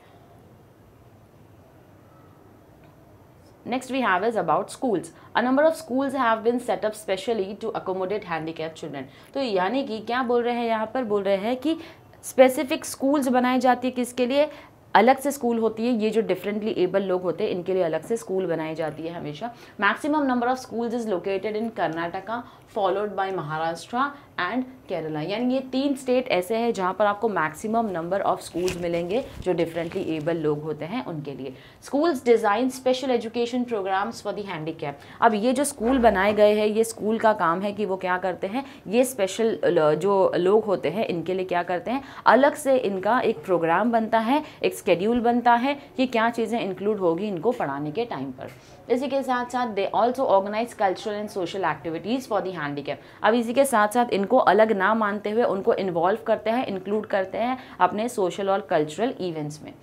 Speaker 1: Next we have is about schools. A number of schools have been set up specially to accommodate handicapped children। तो यानी कि क्या बोल रहे हैं यहाँ पर, बोल रहे हैं कि स्पेसिफिक स्कूल्स बनाई जाती है, किसके लिए, अलग से स्कूल होती है। ये जो डिफरेंटली एबल लोग होते हैं इनके लिए अलग से स्कूल बनाई जाती है हमेशा। Maximum number of schools is located in Karnataka, followed by Maharashtra and Kerala. यानी ये 3 स्टेट ऐसे हैं जहाँ पर आपको मैक्सिमम नंबर ऑफ स्कूल्स मिलेंगे जो डिफरेंटली एबल लोग होते हैं उनके लिए। Schools design special education programmes for the handicap. अब ये जो स्कूल बनाए गए हैं, ये स्कूल का काम है कि वो क्या करते हैं, ये स्पेशल जो लोग होते हैं इनके लिए क्या करते हैं, अलग से इनका एक प्रोग्राम बनता है, एक स्केड्यूल बनता है कि क्या चीज़ें इंक्लूड होगी इनको पढ़ाने के टाइम पर। इसी के साथ साथ they also organise cultural and social activities for the handicap. अब इसी के साथ साथ इनको अलग ना मानते हुए उनको इन्वॉल्व करते हैं, इंक्लूड करते हैं अपने सोशल और कल्चरल इवेंट्स में।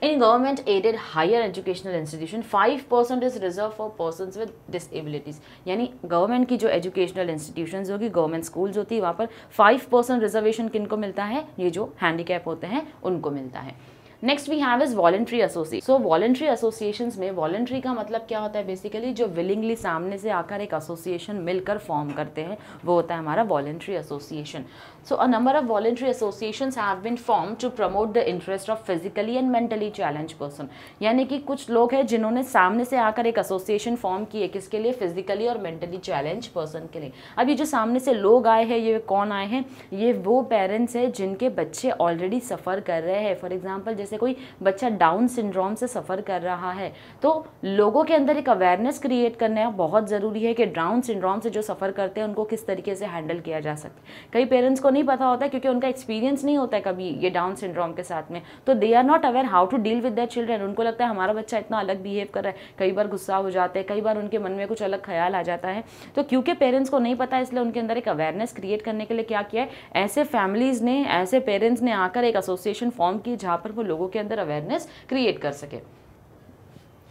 Speaker 1: In government aided higher educational institution 5% is reserve for persons with disabilities. यानी गवर्नमेंट की जो एजुकेशनल इंस्टीट्यूशंस होगी, गवर्नमेंट स्कूल्स होती है, वहाँ पर 5% रिजर्वेशन किनको मिलता है, ये जो हैंडीकैप होते हैं उनको मिलता है। Next we have is voluntary association. So voluntary associations में, वॉलंटरी का मतलब क्या होता है, बेसिकली जो विलिंगली सामने से आकर एक एसोसिएशन मिलकर फॉर्म करते हैं वो होता है हमारा voluntary association. So a number of voluntary associations have been form to promote the interest of physically and mentally challenge person. यानी कि कुछ लोग हैं जिन्होंने सामने से आकर एक एसोसिएशन फॉर्म की है, किसके लिए, फिजिकली और मेंटली चैलेंज पर्सन के लिए। अब ये जो सामने से लोग आए हैं, ये कौन आए हैं, ये वो पेरेंट्स हैं जिनके बच्चे ऑलरेडी सफ़र कर रहे हैं। फॉर एग्जाम्पल जैसे जैसे कोई बच्चा डाउन सिंड्रोम से सफ़र कर रहा है, तो लोगों के अंदर एक अवेयरनेस क्रिएट करना बहुत ज़रूरी है कि डाउन सिंड्रोम से जो सफ़र करते हैं उनको किस तरीके से हैंडल किया जा सकता है। कई पेरेंट्स को नहीं पता होता है क्योंकि उनका एक्सपीरियंस नहीं होता है कभी ये डाउन सिंड्रोम के साथ में, तो they are not aware how to deal with their children. उनको लगता है हमारा बच्चा इतना अलग बिहेव कर रहा है, कई बार गुस्सा हो जाते हैं, कई बार उनके मन में कुछ अलग ख्याल आ जाता है। तो क्योंकि पेरेंट्स को नहीं पता, इसलिए उनके अंदर एक अवेयरनेस क्रिएट करने के लिए क्या किया है, ऐसे फैमिलीज ने, ऐसे पेरेंट्स ने आकर एक एसोसिएशन फॉर्म की जहाँ पर वो लोगों के अंदर अवेयरनेस क्रिएट कर सके।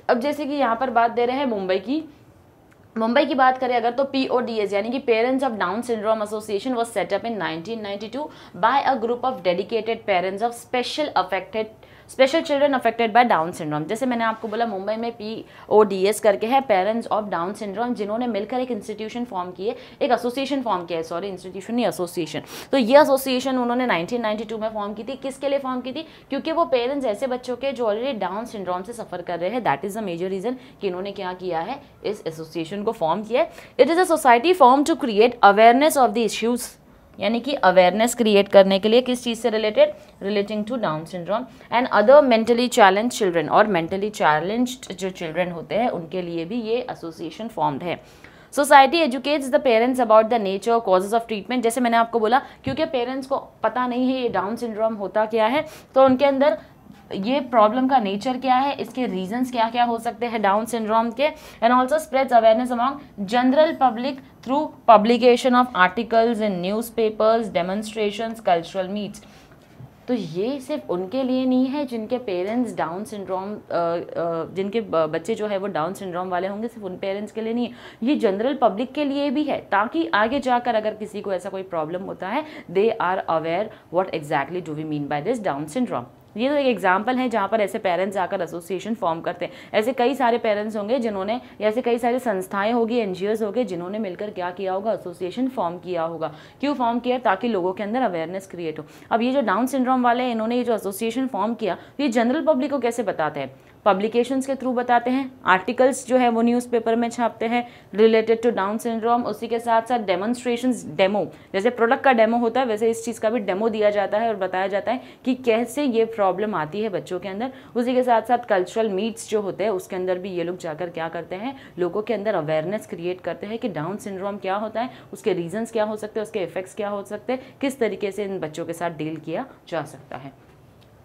Speaker 1: अब जैसे कि यहाँ पर बात दे रहे हैं मुंबई की बात करें अगर, तो PODS यानी कि parents of Down syndrome association was set up in 1992 by a group of dedicated parents of special children affected by Down syndrome. जैसे मैंने आपको बोला मुंबई में PODS करके है, पेरेंट्स ऑफ डाउन सिंड्रोम, जिन्होंने मिलकर एक इंस्टीट्यूशन फॉर्म किए, एक एसोसिएशन फॉर्म किया है, सॉरी इंस्टीट्यूशन नहीं एसोसिएशन। तो ये एसोसिएशन उन्होंने 1992 में फॉर्म की थी। किसके लिए फॉर्म की थी? क्योंकि वो पेरेंट्स ऐसे बच्चों के जो ऑलरेडी डाउन सिंड्रोम से सफर कर रहे हैं, that is the major reason कि इन्होंने क्या किया है, इस एसोसिएशन को फॉर्म किया है। It is a society form to create awareness of the issues, यानी कि अवेयरनेस क्रिएट करने के लिए किस चीज़ से relating to Down syndrome and other mentally challenge children, और मेंटली चैलेंज्ड जो चिल्ड्रन होते हैं उनके लिए भी ये एसोसिएशन फॉर्म्ड है। Society educates the parents about the nature causes of treatment. जैसे मैंने आपको बोला, क्योंकि पेरेंट्स को पता नहीं है ये डाउन सिंड्रोम होता क्या है, तो उनके अंदर ये प्रॉब्लम का नेचर क्या है, इसके रीजंस क्या क्या हो सकते हैं डाउन सिंड्रोम के, and also spreads awareness among general public through publication of articles in newspapers, demonstrations, cultural meets. तो ये सिर्फ उनके लिए नहीं है जिनके पेरेंट्स डाउन सिंड्रोम, जिनके बच्चे जो है वो डाउन सिंड्रोम वाले होंगे, सिर्फ उन पेरेंट्स के लिए नहीं है, ये जनरल पब्लिक के लिए भी है, ताकि आगे जाकर अगर किसी को ऐसा कोई प्रॉब्लम होता है, they are aware what exactly do we mean by this Down syndrome. ये तो एक एग्जाम्पल है जहाँ पर ऐसे पेरेंट्स आकर एसोसिएशन फॉर्म करते हैं। ऐसे कई सारे पेरेंट्स होंगे जिन्होंने, या ऐसे कई सारी संस्थाएं होगी, NGOs होंगे जिन्होंने मिलकर क्या किया होगा, एसोसिएशन फॉर्म किया होगा। क्यों फॉर्म किया? ताकि लोगों के अंदर अवेयरनेस क्रिएट हो। अब ये जो डाउन सिंड्रोम वाले, इन्होंने ये जो एसोसिएशन फॉर्म किया, ये जनरल पब्लिक को कैसे बताते हैं? पब्लिकेशंस के थ्रू बताते हैं, आर्टिकल्स जो है वो न्यूज़पेपर में छापते हैं रिलेटेड टू डाउन सिंड्रोम। उसी के साथ साथ डेमोन्स्ट्रेशंस, डेमो, जैसे प्रोडक्ट का डेमो होता है वैसे इस चीज़ का भी डेमो दिया जाता है और बताया जाता है कि कैसे ये प्रॉब्लम आती है बच्चों के अंदर। उसी के साथ साथ कल्चरल मीट्स जो होते हैं उसके अंदर भी ये लोग जाकर क्या करते हैं, लोगों के अंदर अवेयरनेस क्रिएट करते हैं कि डाउन सिंड्रोम क्या होता है, उसके रीजंस क्या हो सकते हैं, उसके इफेक्ट्स क्या हो सकते हैं, किस तरीके से इन बच्चों के साथ डील किया जा सकता है।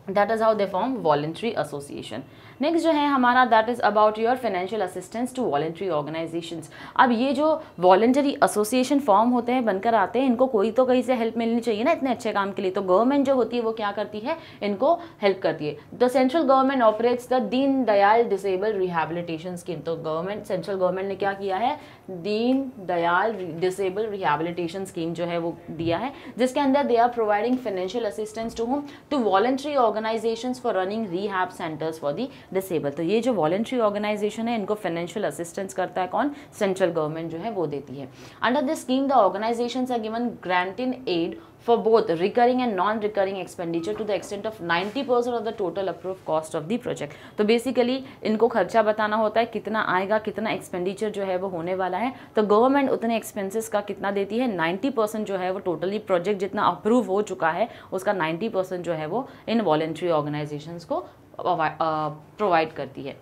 Speaker 1: That is how they form voluntary association. Next जो है हमारा, that is about your financial assistance to voluntary organisations. अब ये जो वॉलंटरी एसोसिएशन फॉर्म होते हैं, बनकर आते हैं, इनको कोई तो कहीं से हेल्प मिलनी चाहिए ना इतने अच्छे काम के लिए। तो गवर्नमेंट जो होती है वो क्या करती है, इनको हेल्प करती है। The central government operates the Deen Dayal disable rehabilitation scheme. तो गवर्नमेंट, सेंट्रल गवर्नमेंट ने क्या किया है, Deen Dayal disable rehabilitation scheme जो है वो दिया है, जिसके अंदर they are providing financial assistance to home, to voluntary organisations for running rehab centres for the disable. तो ये जो वॉलंटरी ऑर्गेनाइजेशन है, इनको फाइनेंशियल असिस्टेंस करता है कौन, सेंट्रल गवर्नमेंट जो है वो देती है। Under this scheme the organisations are given grant in aid for both recurring and non-recurring expenditure to the extent of 90% of the total approved cost of the project। तो basically इनको खर्चा बताना होता है, कितना आएगा, कितना एक्सपेंडिचर जो है वो होने वाला है। तो गवर्नमेंट उतने एक्सपेंसेस का कितना देती है, 90% जो है वो टोटली प्रोजेक्ट जितना अप्रूव हो चुका है उसका 90% जो है वो इन वॉलंटरी ऑर्गेनाइजेशंस को प्रोवाइड करती है।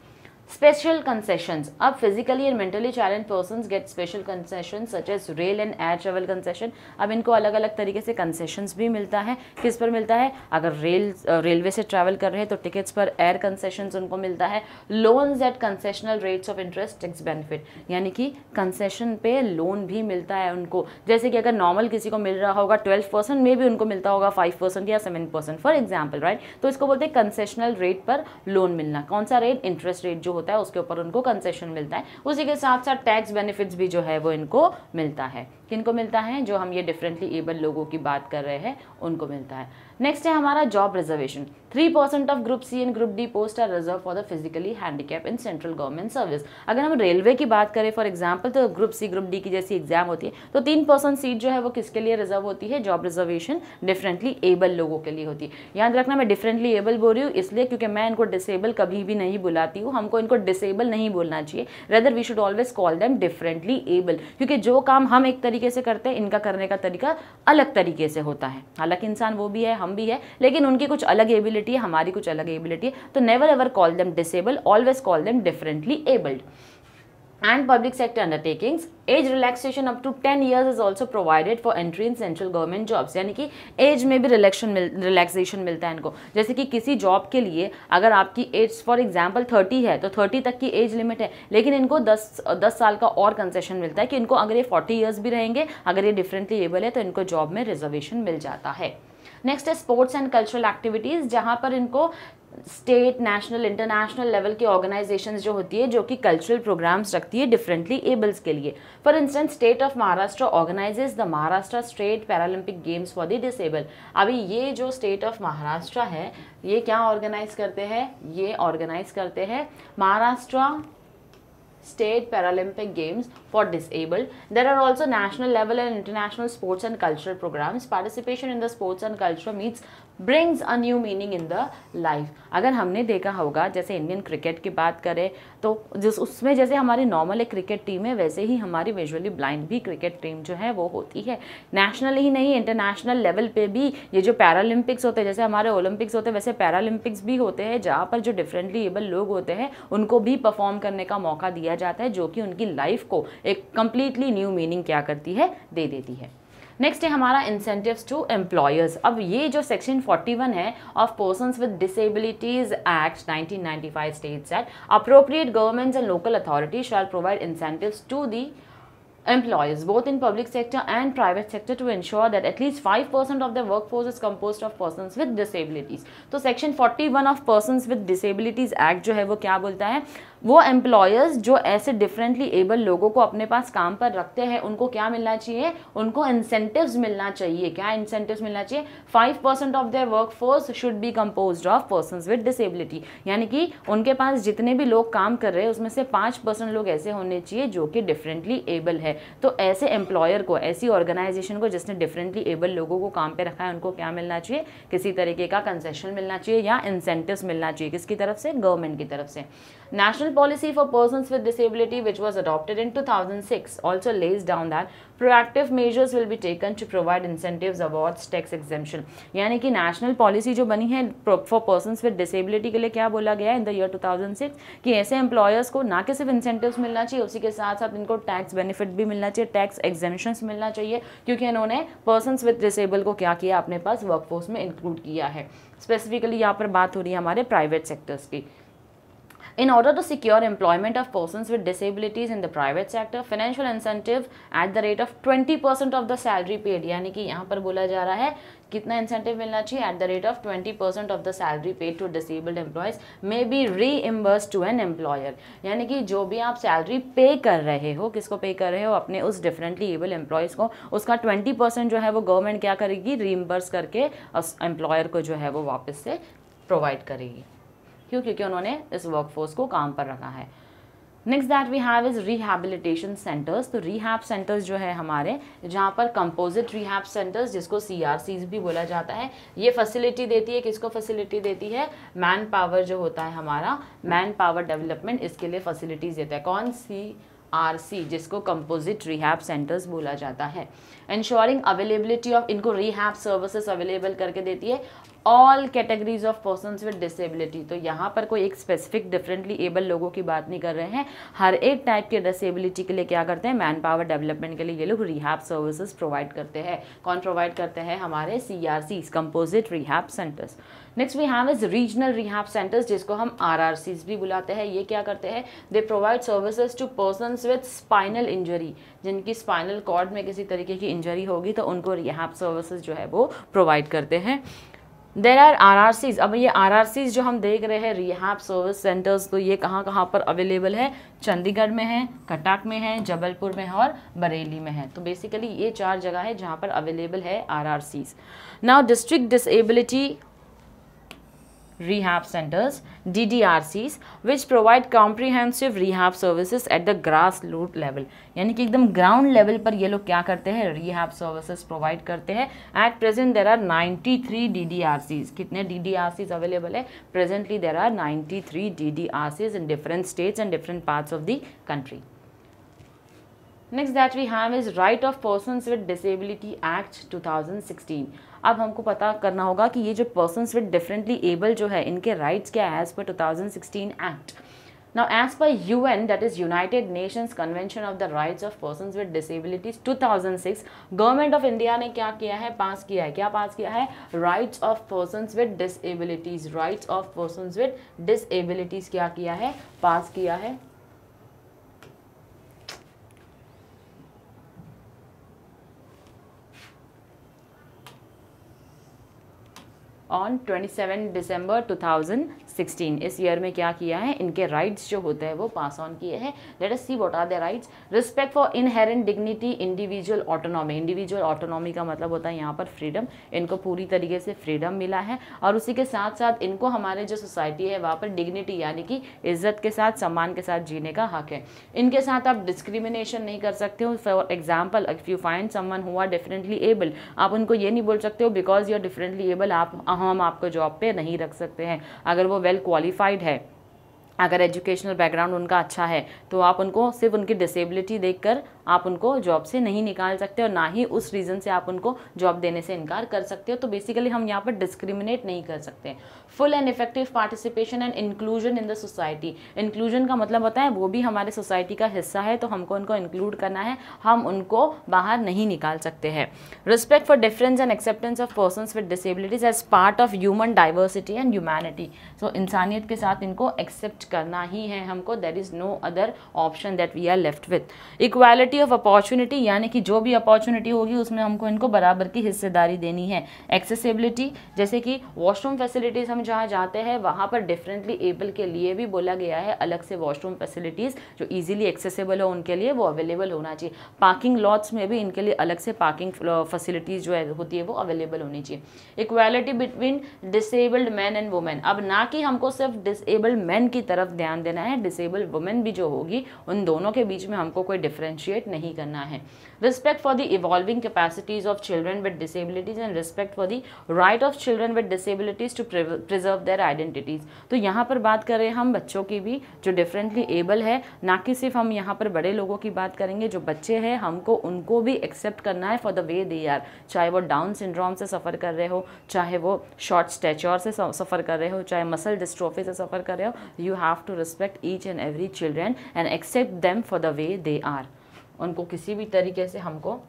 Speaker 1: स्पेशल कंसेशंस, अब physically and mentally challenge persons get special concession such as rail and air travel concession. अब इनको अलग अलग तरीके से कंसेशंस भी मिलता है। किस पर मिलता है, अगर रेलवे से ट्रैवल कर रहे हैं तो टिकट्स पर एयर कंसेशंस उनको मिलता है। Loans at concessional rates of interest tax benefit, यानी कि कंसेशन पे लोन भी मिलता है उनको। जैसे कि अगर नॉर्मल किसी को मिल रहा होगा 12%, में भी उनको मिलता होगा 5% या 7% फॉर एग्जाम्पल, राइट। तो इसको बोलते हैं कंसेशनल रेट पर लोन मिलना। कौन सा रेट, इंटरेस्ट रेट जो होता है उसके ऊपर उनको कंसेशन मिलता है। उसी के साथ साथ टैक्स बेनिफिट्स भी जो है वो इनको मिलता है। किनको मिलता है, जो हम ये डिफरेंटली एबल लोगों की बात कर रहे हैं उनको मिलता है। नेक्स्ट है हमारा job reservation. 3% of group C and group D post are reserve for the physically handicap in central government service. अगर हम रेलवे की बात करें फॉर एग्जांपल, तो ग्रुप सी ग्रुप डी की जैसी एग्जाम होती है तो 3% सीट जो है वो किसके लिए रिजर्व होती है, जॉब रिजर्वेशन डिफरेंटली एबल लोगों के लिए होती है। याद रखना मैं डिफरेंटली एबल बोल रही हूँ इसलिए क्योंकि मैं इनको डिसेबल कभी भी नहीं बुलाती हूँ, हमको इनको डिसेबल नहीं बोलना चाहिए, rather we should always call them differently able, क्योंकि जो काम हम एक तरीके से करते हैं, इनका करने का तरीका अलग तरीके से होता है। हालांकि इंसान वो भी है, हम भी है, लेकिन उनकी कुछ अलग एबिलिटी है, हमारी कुछ अलग एबिलिटी है। तो never ever call them disable, always call them differently abled. And public sector undertakings, age relaxation up to 10 years is also provided for entry in central government jobs। यानी कि एज में भी रिलैक्सेशन मिलता है इनको। जैसे कि किसी जॉब के लिए अगर आपकी एज फॉर एग्जांपल 30 है तो 30 तक की एज लिमिट है, लेकिन इनको 10 साल का और कंसेशन मिलता है कि इनको अगर ये 40 ईयर्स भी रहेंगे, अगर ये डिफरेंटली एबल है तो इनको जॉब में रिजर्वेशन मिल जाता है। नेक्स्ट है स्पोर्ट्स एंड कल्चरल एक्टिविटीज़, जहाँ पर इनको स्टेट, नेशनल, इंटरनेशनल लेवल की ऑर्गेनाइजेशंस जो होती है जो कि कल्चरल प्रोग्राम्स रखती है डिफरेंटली एबल्स के लिए। For instance state of Maharashtra organises the Maharashtra state Paralympic games for the disable. अभी ये जो स्टेट ऑफ महाराष्ट्र है ये क्या ऑर्गेनाइज करते हैं, ये ऑर्गेनाइज करते हैं Maharashtra State Paralympic Games for Disabled. There are also national level and international sports and cultural programs. Participation in the sports and culture meets brings a new meaning in the life. अगर हमने देखा होगा जैसे Indian cricket की बात करें तो जिस उसमें जैसे हमारी नॉर्मल एक क्रिकेट टीम है वैसे ही हमारी विजुअली ब्लाइंड भी क्रिकेट टीम जो है वो होती है। नेशनल ही नहीं, इंटरनेशनल लेवल पे भी ये जो पैरालंपिक्स होते हैं, जैसे हमारे ओलंपिक्स होते हैं वैसे पैरालंपिक्स भी होते हैं, जहाँ पर जो डिफरेंटली एबल लोग होते हैं उनको भी परफॉर्म करने का मौका दिया जाता है, जो कि उनकी लाइफ को एक कंप्लीटली न्यू मीनिंग क्या करती है, दे देती है। नेक्स्ट है हमारा इंसेंटिव्स टू एम्प्लॉयर्स। अब ये जो सेक्शन 41 है of persons with disabilities act 1995 states that appropriate governments and local authorities shall provide incentives to the employees both in public sector and private sector to ensure that at least 5% of the workforce is composed of persons with disabilities। तो section 41 of persons with disabilities act जो है वो क्या बोलता है, वो employers जो ऐसे डिफरेंटली एबल लोगों को अपने पास काम पर रखते हैं उनको क्या मिलना चाहिए, उनको इंसेंटिव्स मिलना चाहिए। क्या इंसेंटिव्स मिलना चाहिए, 5% of their workforce should be composed of persons with disability. यानी कि उनके पास जितने भी लोग काम कर रहे हैं उसमें से 5% लोग ऐसे होने चाहिए जो कि डिफरेंटली एबल है। तो ऐसे एम्प्लॉयर को, ऐसी ऑर्गेनाइजेशन को जिसने डिफरेंटली एबल लोगों को काम पे रखा है उनको क्या मिलना चाहिए, किसी तरीके का कंसेशन मिलना चाहिए या इंसेंटिव्स मिलना चाहिए। किसकी तरफ से, गवर्नमेंट की तरफ से। National policy for persons with disability which was adopted in 2006 also lays down that proactive measures will be taken to provide incentives, awards, tax exemption। यानी कि नेशनल पॉलिसी जो बनी है फॉर पर्सन्स विद डिसेबिलिटी के लिए क्या बोला गया है इन द ईयर 2006 कि ऐसे एम्प्लॉयर्स को ना कि सिर्फ इंसेंटिव्स मिलना चाहिए, उसी के साथ साथ इनको टैक्स बेनिफिट भी मिलना चाहिए, टैक्स एग्जेम्पशंस मिलना चाहिए, क्योंकि इन्होंने पर्सन्स विद डिसेबल को क्या किया, अपने पास वर्कफोर्स में इंक्लूड किया है। स्पेसिफिकली यहाँ पर बात हो रही है हमारे प्राइवेट सेक्टर्स की। In order to secure employment of persons with disabilities in the private sector, financial incentive at the rate of 20% of the salary paid, यानी कि यहाँ पर बोला जा रहा है कितना इंसेंटिव मिलना चाहिए, at the rate of 20% of the salary paid to disabled employees may be reimbursed to an employer. यानी कि जो भी आप सैलरी पे कर रहे हो, किसको पे कर रहे हो, अपने उस डिफरेंटली एबल एम्प्लॉयज को, उसका 20% जो है वो गवर्नमेंट क्या करेगी, रीइम्बर्स करके उस एम्प्लॉयर को जो है वो वापस से प्रोवाइड करेगी। क्यों, क्योंकि उन्होंने इस वर्कफोर्स को काम पर रखा है। Next that we have is rehabilitation centres. तो रिहैब सेंटर्स जो है हमारे, जहाँ पर कंपोजिट रिहैब सेंटर्स जिसको CRCs भी बोला जाता है, ये फैसिलिटी देती है, किसको फैसिलिटी देती है, मैन पावर जो होता है हमारा, मैन पावर डेवलपमेंट, इसके लिए फैसिलिटीज देता है। कौन, CRC, जिसको कंपोजिट रिहैब सेंटर्स बोला जाता है। इंश्योरिंग अवेलेबिलिटी ऑफ, इनको रिहैब सर्विसेज अवेलेबल करके देती है all categories of persons with disability. तो यहाँ पर कोई एक स्पेसिफिक डिफरेंटली एबल लोगों की बात नहीं कर रहे हैं, हर एक टाइप के डिसेबिलिटी के लिए क्या करते हैं, मैन पावर डेवलपमेंट के लिए ये लोग रिहैब सर्विसेज प्रोवाइड करते हैं। कौन प्रोवाइड करते हैं, हमारे CRCs, composite rehab centres. Next we have is regional rehab centres, जिसको हम RRCs भी बुलाते हैं। ये क्या करते हैं, they provide services to persons with spinal injury, जिनकी स्पाइनल कॉर्ड में किसी तरीके की इंजरी होगी तो उनको रिहैब सर्विसेज जो है वो प्रोवाइड करते हैं। There are RRCs। अब ये RRCs जो हम देख रहे हैं, रिहैब सर्विस सेंटर्स, तो ये कहाँ कहाँ पर अवेलेबल है, चंडीगढ़ में है, कटक में है, जबलपुर में है और बरेली में है। तो बेसिकली ये 4 जगह है जहाँ पर अवेलेबल है RRCs। Now district disability rehab centers, DDRCs, which provide comprehensive rehab services at the grassroots level। यानी कि एकदम ग्राउंड लेवल पर ये लोग क्या करते हैं, रिहैब सर्विसेज प्रोवाइड करते हैं। At present there are 93 DDRCs। कितने DDRCs अवेलेबल है, presently there are 93 DDRCs in different states and different parts of the country। Next that we have is right of persons with disability act 2016। अब हमको पता करना होगा कि ये जो पर्सन्स विद डिफरेंटली एबल जो है इनके राइट्स क्या है एज पर 2016 एक्ट। Now, as per UN, that is United Nations Convention of the Rights of Persons with Disabilities 2006, government of India ने क्या किया है, पास किया है, क्या पास किया है, rights of persons with disabilities, rights of persons with disabilities क्या किया है, पास किया है। ऑन 27 दिसंबर 2016 इस ईयर में क्या किया है, इनके राइट्स जो होते हैं वो पास ऑन किए हैं। Let us see what are the rights. Respect for inherent dignity, individual autonomy, individual autonomy का मतलब होता है यहाँ पर फ्रीडम, इनको पूरी तरीके से फ्रीडम मिला है और उसी के साथ साथ इनको हमारे जो सोसाइटी है वहाँ पर डिग्निटी यानी कि इज्जत के साथ, सम्मान के साथ जीने का हक है। इनके साथ आप डिस्क्रिमिनेशन नहीं कर सकते हो। For example, if you find someone who are differently able, आप उनको ये नहीं बोल सकते हो because you are differently able हम आपको जॉब पे नहीं रख सकते हैं। अगर वो वेल क्वालिफाइड है, अगर एजुकेशनल बैकग्राउंड उनका अच्छा है, तो आप उनको सिर्फ उनकी डिसेबिलिटी देखकर आप उनको जॉब से नहीं निकाल सकते और ना ही उस रीज़न से आप उनको जॉब देने से इनकार कर सकते हो। तो बेसिकली हम यहाँ पर डिस्क्रिमिनेट नहीं कर सकते। Full and effective participation and inclusion in the society, inclusion का मतलब होता है वो भी हमारे सोसाइटी का हिस्सा है, तो हमको उनको इंक्लूड करना है, हम उनको बाहर नहीं निकाल सकते हैं। Respect for difference and acceptance of persons with disabilities as part of human diversity and humanity, so इंसानियत के साथ इनको एक्सेप्ट करना ही है हमको, there is no other option that we are left with. Equality of opportunity, यानी कि जो भी अपॉर्चुनिटी होगी उसमें हमको इनको बराबर की हिस्सेदारी देनी है। एक्सेसिबिलिटी, जैसे कि वॉशरूम फैसिलिटीज हम जहाँ जाते हैं वहाँ पर डिफरेंटली एबल के लिए भी बोला गया है अलग से वॉशरूम फैसिलिटीज जो इजीली एक्सेसिबल हो उनके लिए वो अवेलेबल होना चाहिए। पार्किंग लॉट्स में भी इनके लिए अलग से पार्किंग फैसिलिटीज जो है होती है वो अवेलेबल होनी चाहिए। Equality between disabled man and women, अब ना कि हमको सिर्फ डिसेबल्ड मैन की तरफ ध्यान देना है, डिसेबल्ड वुमेन भी जो होगी उन दोनों के बीच में हमको कोई डिफरेंशिएट नहीं करना है। Respect for the evolving capacities of children with disabilities and respect for the right of children with disabilities to preserve their identities. तो यहाँ पर बात करें हम बच्चों की भी जो डिफरेंटली एबल है, ना कि सिर्फ हम यहाँ पर बड़े लोगों की बात करेंगे। जो बच्चे हैं हमको उनको भी एक्सेप्ट करना है for the way they are, चाहे वो डाउन सिंड्रोम से सफ़र कर रहे हो, चाहे वो शॉर्ट स्टैचर से सफ़र कर रहे हो, चाहे मसल डिस्ट्रोफी से सफ़र कर रहे हो। You have to respect each and every children and accept them for the way they are. उनको किसी भी तरीके से हमको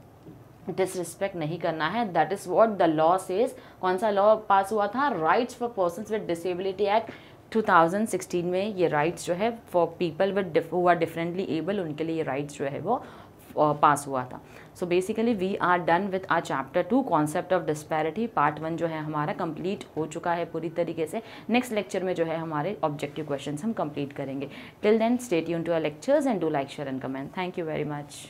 Speaker 1: डिसरिस्पेक्ट नहीं करना है। That is what the law says. कौन सा लॉ पास हुआ था? Rights for persons with disability act 2016 में ये राइट्स जो है for people with who are differently able, उनके लिए ये राइट्स जो है वो पास हुआ था। So basically we are done with our chapter 2 concept of disparity. Part 1 जो है हमारा कंप्लीट हो चुका है पूरी तरीके से। नेक्स्ट लेक्चर में जो है हमारे ऑब्जेक्टिव क्वेश्चंस हम कंप्लीट करेंगे। Till then stay tuned to our lectures and do like, share and comment. Thank you very much.